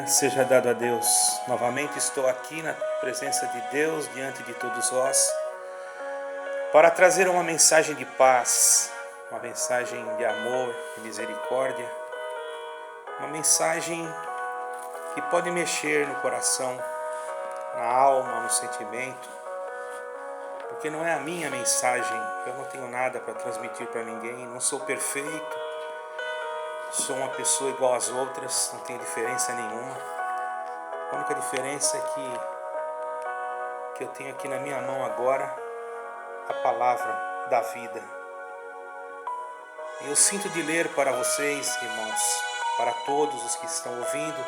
Seja dado a Deus. Novamente estou aqui na presença de Deus, diante de todos vós, para trazer uma mensagem de paz, uma mensagem de amor, de misericórdia, uma mensagem que pode mexer no coração, na alma, no sentimento, porque não é a minha mensagem, eu não tenho nada para transmitir para ninguém, não sou perfeito, sou uma pessoa igual às outras, não tenho diferença nenhuma. A única diferença é que eu tenho aqui na minha mão agora a palavra da vida. E eu sinto de ler para vocês, irmãos, para todos os que estão ouvindo,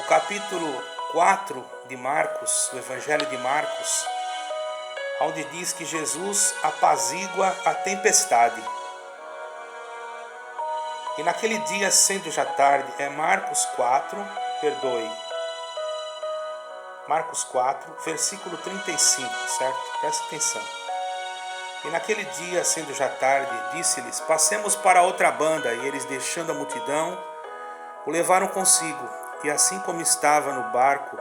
o capítulo 4 de Marcos, o Evangelho de Marcos, onde diz que Jesus apazigua a tempestade. E naquele dia, sendo já tarde, Marcos 4, versículo 35, certo? Presta atenção. E naquele dia, sendo já tarde, disse-lhes: passemos para outra banda. E eles, deixando a multidão, o levaram consigo. E assim como estava no barco,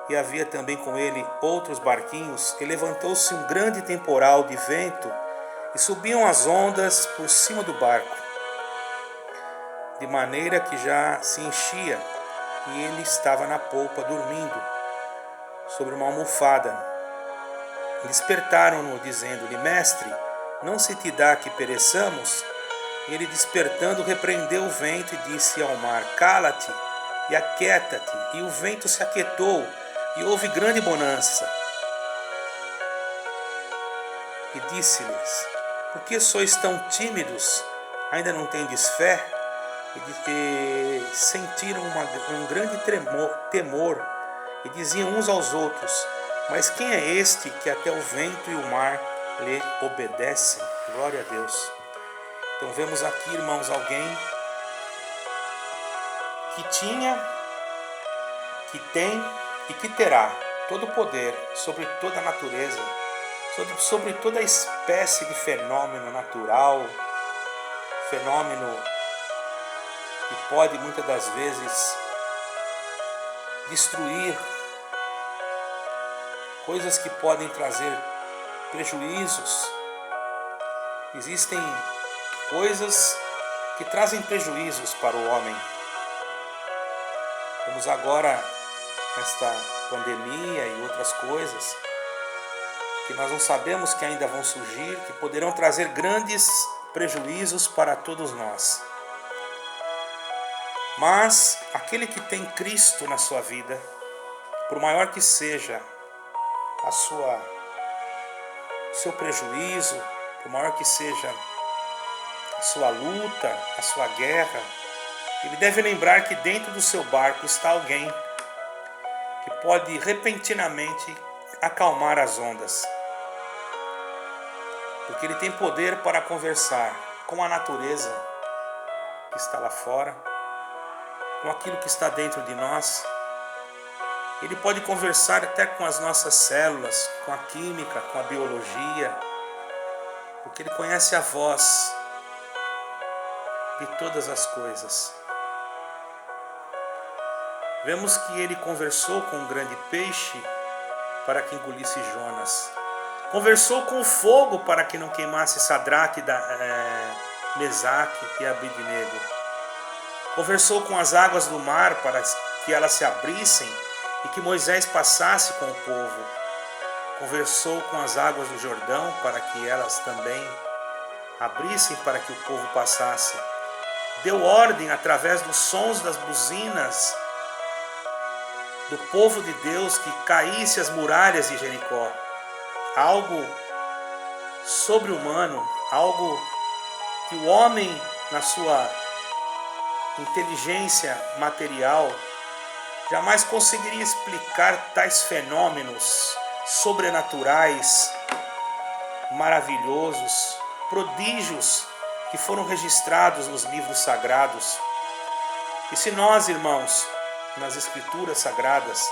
e havia também com ele outros barquinhos, e levantou-se um grande temporal de vento, e subiam as ondas por cima do barco, de maneira que já se enchia, e ele estava na polpa, dormindo, sobre uma almofada. Despertaram-no, dizendo-lhe: mestre, não se te dá que pereçamos? E ele, despertando, repreendeu o vento e disse ao mar: cala-te e aquieta-te. E o vento se aquietou, e houve grande bonança. E disse-lhes: por que sois tão tímidos? Ainda não tendes fé? E sentiram um grande temor, e diziam uns aos outros: mas quem é este que até o vento e o mar lhe obedecem? Glória a Deus. Então vemos aqui, irmãos, alguém que tinha, que tem e que terá todo o poder sobre toda a natureza, sobre toda a espécie de fenômeno natural, fenômeno que pode muitas das vezes destruir, coisas que podem trazer prejuízos. Existem coisas que trazem prejuízos para o homem. Vemos agora esta pandemia e outras coisas que nós não sabemos, que ainda vão surgir, que poderão trazer grandes prejuízos para todos nós. Mas aquele que tem Cristo na sua vida, por maior que seja o seu prejuízo, por maior que seja a sua luta, a sua guerra, ele deve lembrar que dentro do seu barco está alguém que pode repentinamente acalmar as ondas, porque ele tem poder para conversar com a natureza que está lá fora, com aquilo que está dentro de nós. Ele pode conversar até com as nossas células, com a química, com a biologia, porque ele conhece a voz de todas as coisas. Vemos que ele conversou com um grande peixe para que engolisse Jonas. Conversou com o fogo para que não queimasse Sadraque, Mesaque e Abednego. Conversou com as águas do mar para que elas se abrissem e que Moisés passasse com o povo. Conversou com as águas do Jordão para que elas também abrissem para que o povo passasse. Deu ordem através dos sons das buzinas do povo de Deus que caísse as muralhas de Jericó. Algo sobre-humano, algo que o homem, na sua inteligência material, jamais conseguiria explicar tais fenômenos sobrenaturais, maravilhosos, prodígios que foram registrados nos livros sagrados. E se nós, irmãos, nas escrituras sagradas,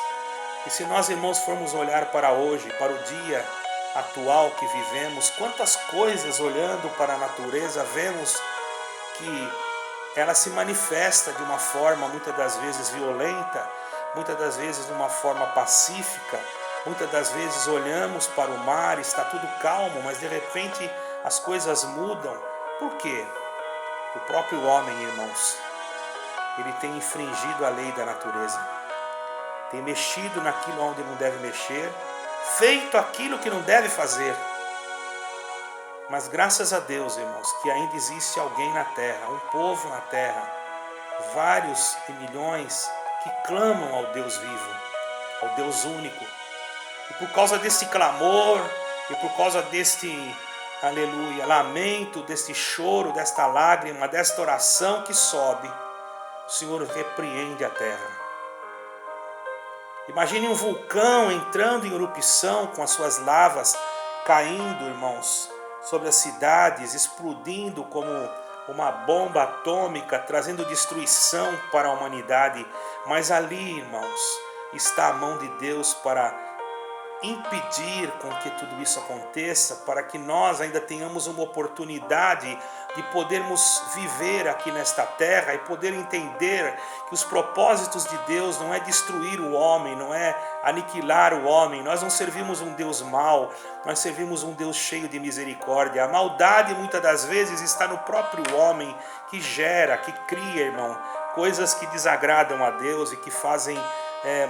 e se nós, irmãos, formos olhar para hoje, para o dia atual que vivemos, quantas coisas, olhando para a natureza, vemos que ela se manifesta de uma forma muitas das vezes violenta, muitas das vezes de uma forma pacífica, muitas das vezes olhamos para o mar, está tudo calmo, mas de repente as coisas mudam. Por quê? O próprio homem, irmãos, ele tem infringido a lei da natureza, tem mexido naquilo onde não deve mexer, feito aquilo que não deve fazer. Mas graças a Deus, irmãos, que ainda existe alguém na terra, um povo na terra, vários e milhões que clamam ao Deus vivo, ao Deus único. E por causa desse clamor, e por causa deste, aleluia, lamento, deste choro, desta lágrima, desta oração que sobe, o Senhor repreende a terra. Imagine um vulcão entrando em erupção com as suas lavas caindo, irmãos, sobre as cidades, explodindo como uma bomba atômica, trazendo destruição para a humanidade. Mas ali, irmãos, está a mão de Deus para impedir com que tudo isso aconteça, para que nós ainda tenhamos uma oportunidade de podermos viver aqui nesta terra e poder entender que os propósitos de Deus não é destruir o homem, não é aniquilar o homem. Nós não servimos um Deus mau, nós servimos um Deus cheio de misericórdia. A maldade muitas das vezes está no próprio homem que gera, que cria, irmão, coisas que desagradam a Deus e que fazem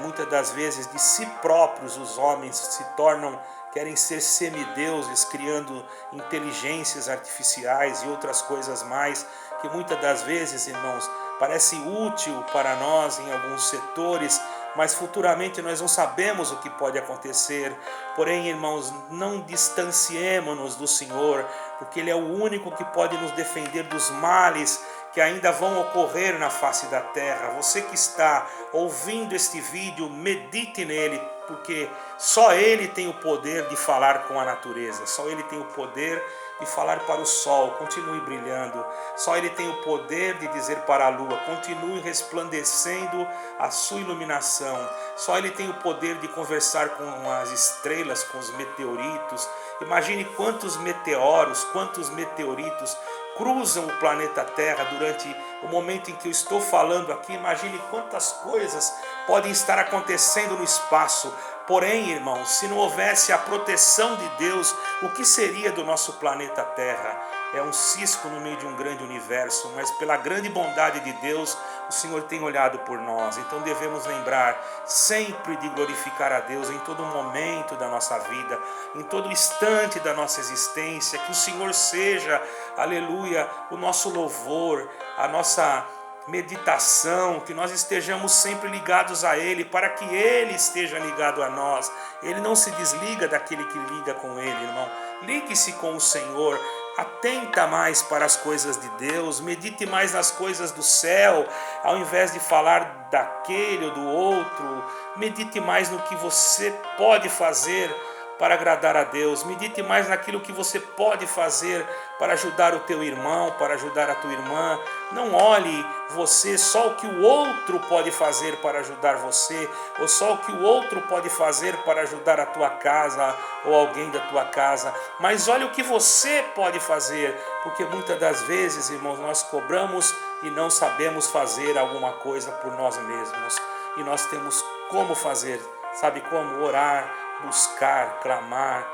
muitas das vezes de si próprios os homens se tornam, querem ser semideuses, criando inteligências artificiais e outras coisas mais, que muitas das vezes, irmãos, parece útil para nós em alguns setores, mas futuramente nós não sabemos o que pode acontecer. Porém, irmãos, não distanciemo-nos do Senhor, porque Ele é o único que pode nos defender dos males que ainda vão ocorrer na face da terra. Você que está ouvindo este vídeo, medite nele, porque só Ele tem o poder de falar com a natureza, só Ele tem o poder de falar para o sol, continue brilhando, só Ele tem o poder de dizer para a lua, continue resplandecendo a sua iluminação, só Ele tem o poder de conversar com as estrelas, com os meteoritos. Imagine quantos meteoros, quantos meteoritos cruzam o planeta Terra durante o momento em que eu estou falando aqui. Imagine quantas coisas podem estar acontecendo no espaço. Porém, irmãos, se não houvesse a proteção de Deus, o que seria do nosso planeta Terra? É um cisco no meio de um grande universo, mas pela grande bondade de Deus, o Senhor tem olhado por nós. Então devemos lembrar sempre de glorificar a Deus em todo momento da nossa vida, em todo instante da nossa existência, que o Senhor seja, aleluia, o nosso louvor, a nossa meditação, que nós estejamos sempre ligados a Ele, para que Ele esteja ligado a nós. Ele não se desliga daquele que liga com Ele, irmão. Ligue-se com o Senhor, atenta mais para as coisas de Deus, medite mais nas coisas do céu, ao invés de falar daquele ou do outro. Medite mais no que você pode fazer para agradar a Deus. Medite mais naquilo que você pode fazer para ajudar o teu irmão, para ajudar a tua irmã. Não olhe você só o que o outro pode fazer para ajudar você, ou só o que o outro pode fazer para ajudar a tua casa ou alguém da tua casa, mas olhe o que você pode fazer, porque muitas das vezes, irmãos, nós cobramos e não sabemos fazer alguma coisa por nós mesmos. E nós temos como fazer, sabe como? Orar, buscar, clamar,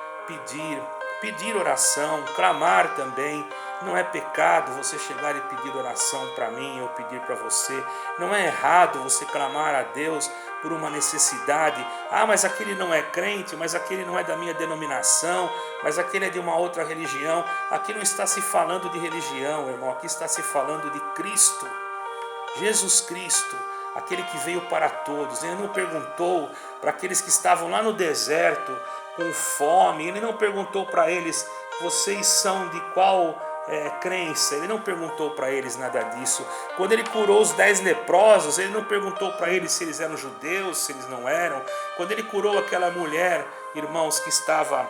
pedir oração, clamar também. Não é pecado você chegar e pedir oração para mim ou pedir para você. Não é errado você clamar a Deus por uma necessidade. Ah, mas aquele não é crente, mas aquele não é da minha denominação, mas aquele é de uma outra religião. Aqui não está se falando de religião, irmão. Aqui está se falando de Cristo, Jesus Cristo, aquele que veio para todos. Ele não perguntou para aqueles que estavam lá no deserto com fome, ele não perguntou para eles, vocês são de qual crença? Ele não perguntou para eles nada disso. Quando ele curou os 10 leprosos, ele não perguntou para eles se eles eram judeus, se eles não eram. Quando ele curou aquela mulher, irmãos, que estava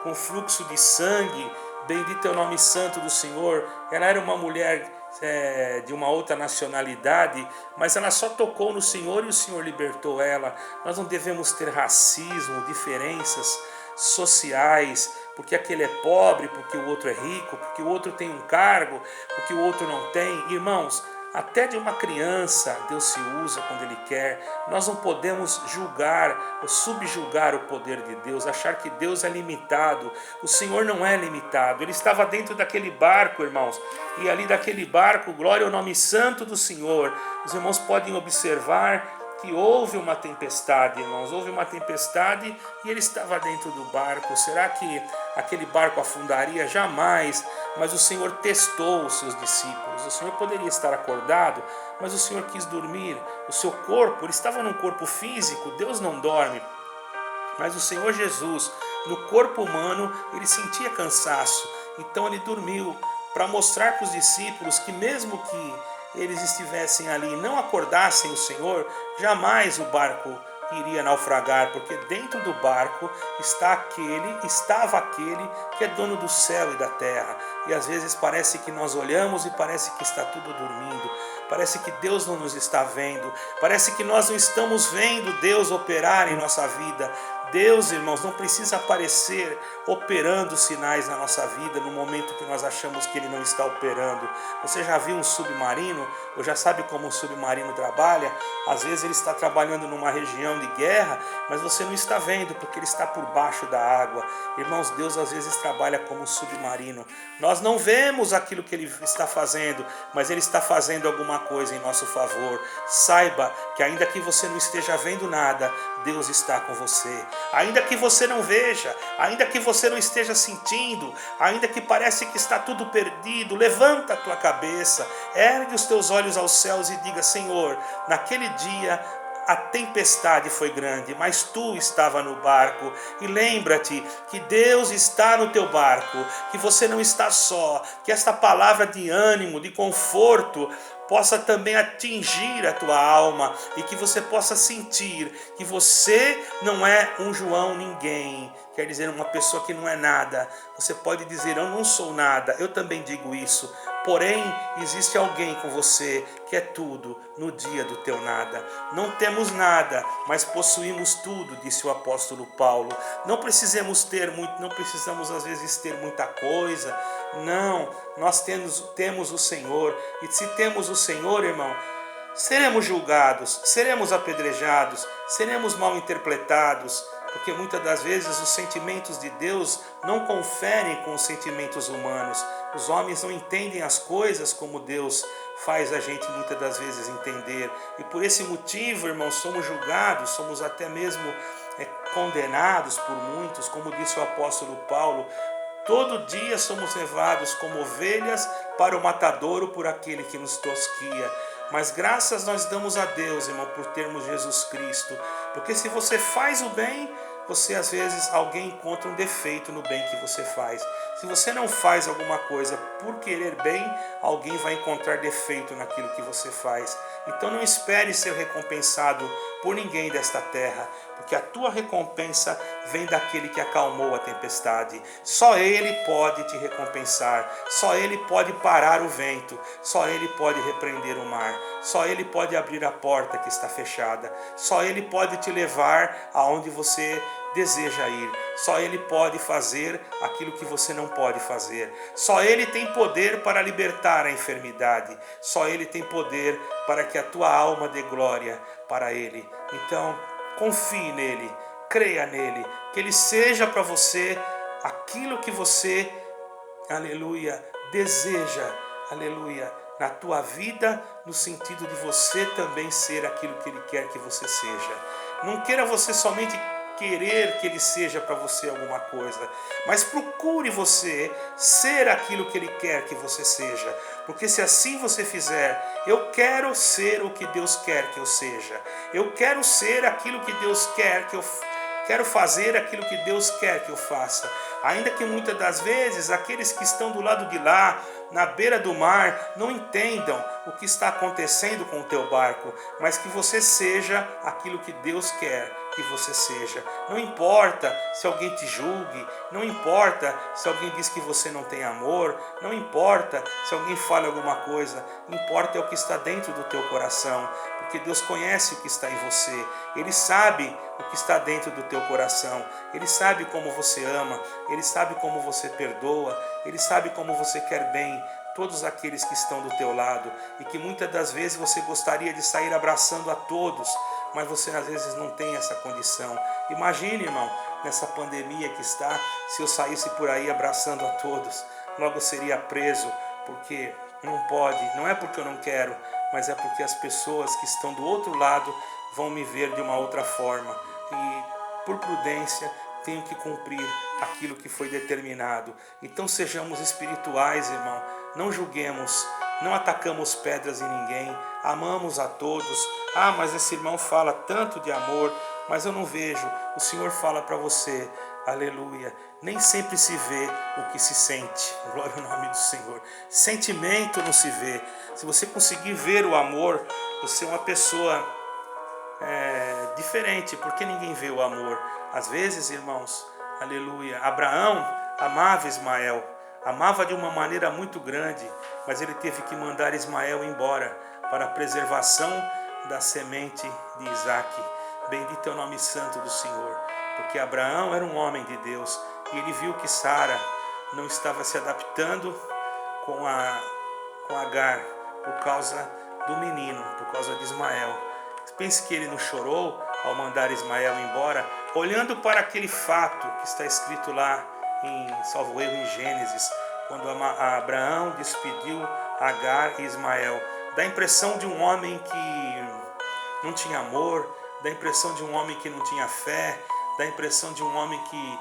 com fluxo de sangue, bendito é o nome santo do Senhor, ela era uma mulher de uma outra nacionalidade, mas ela só tocou no Senhor e o Senhor libertou ela. Nós não devemos ter racismo, diferenças sociais, porque aquele é pobre, porque o outro é rico, porque o outro tem um cargo, porque o outro não tem. Irmãos, até de uma criança Deus se usa quando Ele quer. Nós não podemos julgar ou subjugar o poder de Deus, achar que Deus é limitado. O Senhor não é limitado. Ele estava dentro daquele barco, irmãos, e ali daquele barco, glória ao nome santo do Senhor. Os irmãos podem observar que houve uma tempestade, irmãos, houve uma tempestade e ele estava dentro do barco. Será que aquele barco afundaria? Jamais. Mas o Senhor testou os seus discípulos. O Senhor poderia estar acordado, mas o Senhor quis dormir. O seu corpo, ele estava num corpo físico, Deus não dorme. Mas o Senhor Jesus, no corpo humano, ele sentia cansaço. Então ele dormiu para mostrar para os discípulos que mesmo que eles estivessem ali e não acordassem o Senhor, jamais o barco iria naufragar, porque dentro do barco estava aquele que é dono do céu e da terra. E às vezes parece que nós olhamos e parece que está tudo dormindo, parece que Deus não nos está vendo, parece que nós não estamos vendo Deus operar em nossa vida. Deus, irmãos, não precisa aparecer operando sinais na nossa vida no momento que nós achamos que Ele não está operando. Você já viu um submarino? Ou já sabe como um submarino trabalha? Às vezes ele está trabalhando numa região de guerra, mas você não está vendo porque ele está por baixo da água. Irmãos, Deus às vezes trabalha como um submarino. Nós não vemos aquilo que Ele está fazendo, mas Ele está fazendo alguma coisa em nosso favor. Saiba que ainda que você não esteja vendo nada, Deus está com você. Ainda que você não veja, ainda que você não esteja sentindo, ainda que parece que está tudo perdido, levanta a tua cabeça, ergue os teus olhos aos céus e diga: Senhor, naquele dia a tempestade foi grande, mas tu estava no barco. E lembra-te que Deus está no teu barco, que você não está só, que esta palavra de ânimo, de conforto, possa também atingir a tua alma e que você possa sentir que você não é um João ninguém, quer dizer, uma pessoa que não é nada. Você pode dizer: eu não sou nada, eu também digo isso, porém existe alguém com você que é tudo no dia do teu nada. Não temos nada, mas possuímos tudo, disse o apóstolo Paulo. Não precisamos ter muito, não precisamos às vezes ter muita coisa. Não, nós temos o Senhor, e se temos o Senhor, irmão, seremos julgados, seremos apedrejados, seremos mal interpretados, porque muitas das vezes os sentimentos de Deus não conferem com os sentimentos humanos. Os homens não entendem as coisas como Deus faz a gente muitas das vezes entender, e por esse motivo, irmãos, somos julgados, somos até mesmo condenados por muitos, como disse o apóstolo Paulo. Todo dia somos levados como ovelhas para o matadouro por aquele que nos tosquia. Mas graças nós damos a Deus, irmão, por termos Jesus Cristo. Porque se você faz o bem, você às vezes alguém encontra um defeito no bem que você faz. Se você não faz alguma coisa por querer bem, alguém vai encontrar defeito naquilo que você faz. Então não espere ser recompensado por ninguém desta terra, porque a tua recompensa vem daquele que acalmou a tempestade. Só Ele pode te recompensar, só Ele pode parar o vento, só Ele pode repreender o mar, só Ele pode abrir a porta que está fechada, só Ele pode te levar aonde você deseja ir, só Ele pode fazer aquilo que você não pode fazer, só Ele tem poder para libertar a enfermidade, só Ele tem poder para que a tua alma dê glória para Ele. Então confie nele, creia nele, que Ele seja para você aquilo que você, aleluia, deseja, aleluia, na tua vida, no sentido de você também ser aquilo que Ele quer que você seja. Não queira você somente querer que Ele seja para você alguma coisa, mas procure você ser aquilo que Ele quer que você seja, porque se assim você fizer, eu quero ser o que Deus quer que eu seja, eu quero ser aquilo que Deus quer que eu quero fazer, aquilo que Deus quer que eu faça, ainda que muitas das vezes aqueles que estão do lado de lá, na beira do mar, não entendam o que está acontecendo com o teu barco, mas que você seja aquilo que Deus quer que você seja. Não importa se alguém te julgue, não importa se alguém diz que você não tem amor, não importa se alguém fala alguma coisa, importa é o que está dentro do teu coração, porque Deus conhece o que está em você, Ele sabe o que está dentro do teu coração, Ele sabe como você ama, Ele sabe como você perdoa, Ele sabe como você quer bem todos aqueles que estão do teu lado e que muitas das vezes você gostaria de sair abraçando a todos, mas você às vezes não tem essa condição. Imagine, irmão, nessa pandemia que está, se eu saísse por aí abraçando a todos, logo eu seria preso, porque não pode, não é porque eu não quero, mas é porque as pessoas que estão do outro lado vão me ver de uma outra forma e, por prudência, tenho que cumprir aquilo que foi determinado. Então sejamos espirituais, irmão, não julguemos, não atacamos pedras em ninguém, amamos a todos. Ah, mas esse irmão fala tanto de amor, mas eu não vejo. O Senhor fala para você, aleluia, nem sempre se vê o que se sente. Glória ao nome do Senhor. Sentimento não se vê. Se você conseguir ver o amor, você é uma pessoa diferente, porque ninguém vê o amor. Às vezes, irmãos, aleluia, Abraão amava Ismael, amava de uma maneira muito grande, mas ele teve que mandar Ismael embora para a preservação da semente de Isaque. Bendito é o nome santo do Senhor, porque Abraão era um homem de Deus e ele viu que Sara não estava se adaptando com Agar por causa do menino, por causa de Ismael. Pense que ele não chorou ao mandar Ismael embora, olhando para aquele fato que está escrito lá em, salvo erro, em Gênesis, quando Abraão despediu Agar e Ismael. Dá a impressão de um homem que não tinha amor, dá a impressão de um homem que não tinha fé, dá a impressão de um homem que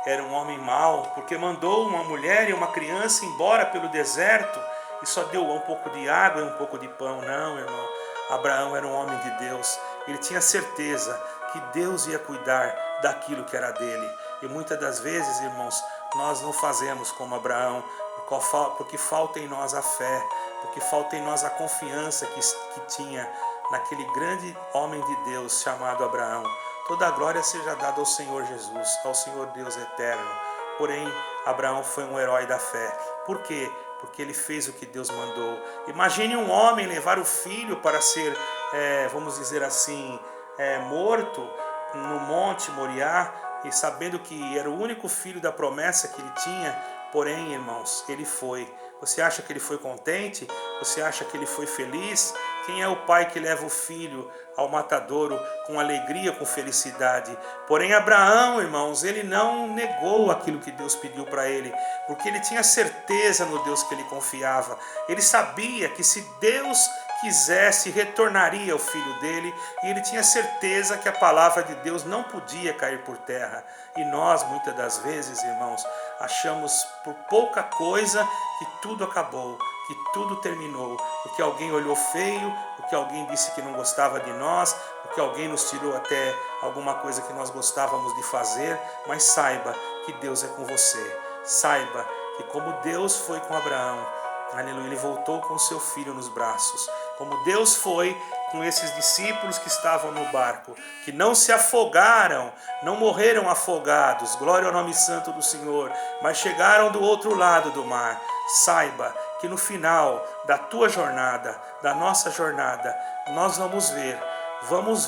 era um homem mau, porque mandou uma mulher e uma criança embora pelo deserto e só deu um pouco de água e um pouco de pão. Não, irmão. Abraão era um homem de Deus, ele tinha certeza que Deus ia cuidar daquilo que era dele. E muitas das vezes, irmãos, nós não fazemos como Abraão, porque falta em nós a fé, porque falta em nós a confiança que tinha naquele grande homem de Deus chamado Abraão. Toda a glória seja dada ao Senhor Jesus, ao Senhor Deus eterno. Porém, Abraão foi um herói da fé. Por quê? Porque ele fez o que Deus mandou. Imagine um homem levar o filho para ser, vamos dizer assim, morto no Monte Moriá, e sabendo que era o único filho da promessa que ele tinha. Porém, irmãos, ele foi. Você acha que ele foi contente? Você acha que ele foi feliz? Quem é o pai que leva o filho ao matadouro com alegria, com felicidade? Porém, Abraão, irmãos, ele não negou aquilo que Deus pediu para ele, porque ele tinha certeza no Deus que ele confiava. Ele sabia que se Deus quisesse, retornaria o filho dele, e ele tinha certeza que a palavra de Deus não podia cair por terra. E nós, muitas das vezes, irmãos, achamos por pouca coisa que tudo acabou, que tudo terminou, porque alguém olhou feio, porque alguém disse que não gostava de nós, porque alguém nos tirou até alguma coisa que nós gostávamos de fazer. Mas saiba que Deus é com você. Saiba que como Deus foi com Abraão, aleluia, ele voltou com seu filho nos braços. Como Deus foi com esses discípulos que estavam no barco, que não se afogaram, não morreram afogados, glória ao nome santo do Senhor, mas chegaram do outro lado do mar. Saiba que no final da tua jornada, da nossa jornada, nós vamos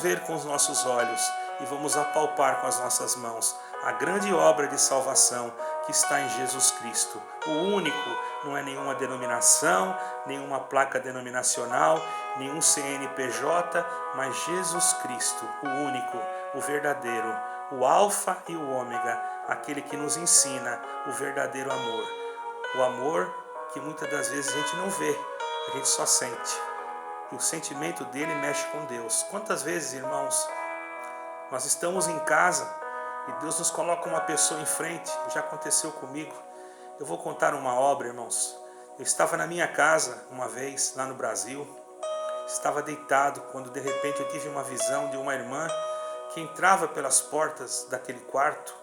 ver com os nossos olhos e vamos apalpar com as nossas mãos a grande obra de salvação que está em Jesus Cristo, o único. Não é nenhuma denominação, nenhuma placa denominacional, nenhum CNPJ, mas Jesus Cristo, o único, o verdadeiro, o Alfa e o Ômega, aquele que nos ensina o verdadeiro amor. O amor que muitas das vezes a gente não vê, a gente só sente. E o sentimento dele mexe com Deus. Quantas vezes, irmãos, nós estamos em casa e Deus nos coloca uma pessoa em frente? Já aconteceu comigo. Eu vou contar uma obra, irmãos. Eu estava na minha casa uma vez, lá no Brasil. Estava deitado quando de repente eu tive uma visão de uma irmã que entrava pelas portas daquele quarto,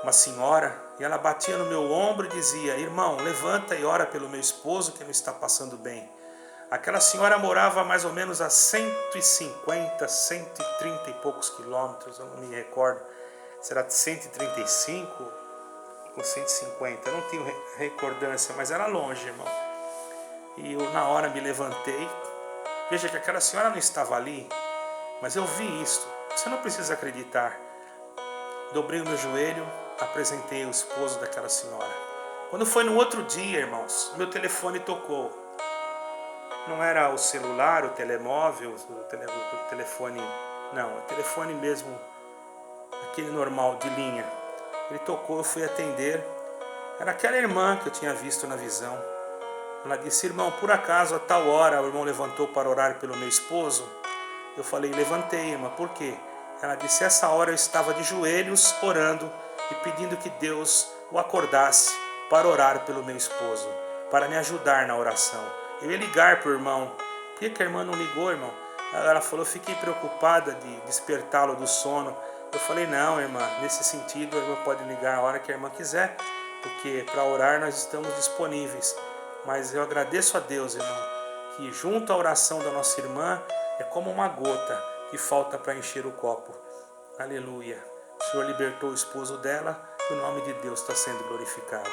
uma senhora, e ela batia no meu ombro e dizia: irmão, levanta e ora pelo meu esposo que não está passando bem. Aquela senhora morava mais ou menos a 150, 130 e poucos quilômetros, eu não me recordo, será 135 ou 150, eu não tenho recordância, mas era longe, irmão. E eu na hora me levantei. Veja que aquela senhora não estava ali, mas eu vi isto. Você não precisa acreditar. Dobrei o meu joelho, apresentei o esposo daquela senhora. Quando foi no outro dia, irmãos, meu telefone tocou. Não era o celular, o telemóvel, o telefone, não, o telefone mesmo, aquele normal de linha. Ele tocou, eu fui atender. Era aquela irmã que eu tinha visto na visão. Ela disse: irmão, por acaso a tal hora o irmão levantou para orar pelo meu esposo? Eu falei: levantei, irmã, por quê? Ela disse: essa hora eu estava de joelhos orando e pedindo que Deus o acordasse para orar pelo meu esposo, para me ajudar na oração. Eu ia ligar para o irmão. Por que a irmã não ligou, irmão? Ela falou: eu fiquei preocupada de despertá-lo do sono. Eu falei: não, irmã, nesse sentido a irmã pode ligar a hora que a irmã quiser, porque para orar nós estamos disponíveis. Mas eu agradeço a Deus, irmão, que junto à oração da nossa irmã é como uma gota que falta para encher o copo. Aleluia. O Senhor libertou o esposo dela e o nome de Deus está sendo glorificado.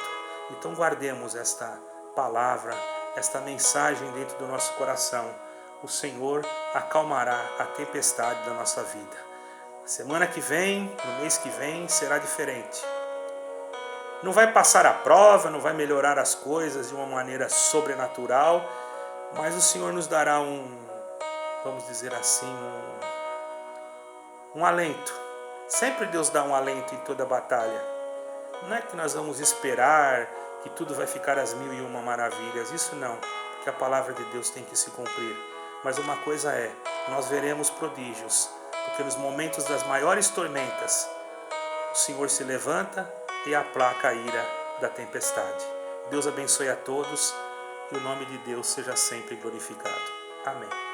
Então guardemos esta palavra, esta mensagem dentro do nosso coração. O Senhor acalmará a tempestade da nossa vida. Semana que vem, no mês que vem, será diferente. Não vai passar a prova, não vai melhorar as coisas de uma maneira sobrenatural, mas o Senhor nos dará vamos dizer assim, um alento. Sempre Deus dá um alento em toda batalha. Não é que nós vamos esperar que tudo vai ficar às 1001 maravilhas, isso não, porque a palavra de Deus tem que se cumprir. Mas uma coisa é, nós veremos prodígios, porque nos momentos das maiores tormentas, o Senhor se levanta e aplaca a ira da tempestade. Deus abençoe a todos e o nome de Deus seja sempre glorificado. Amém.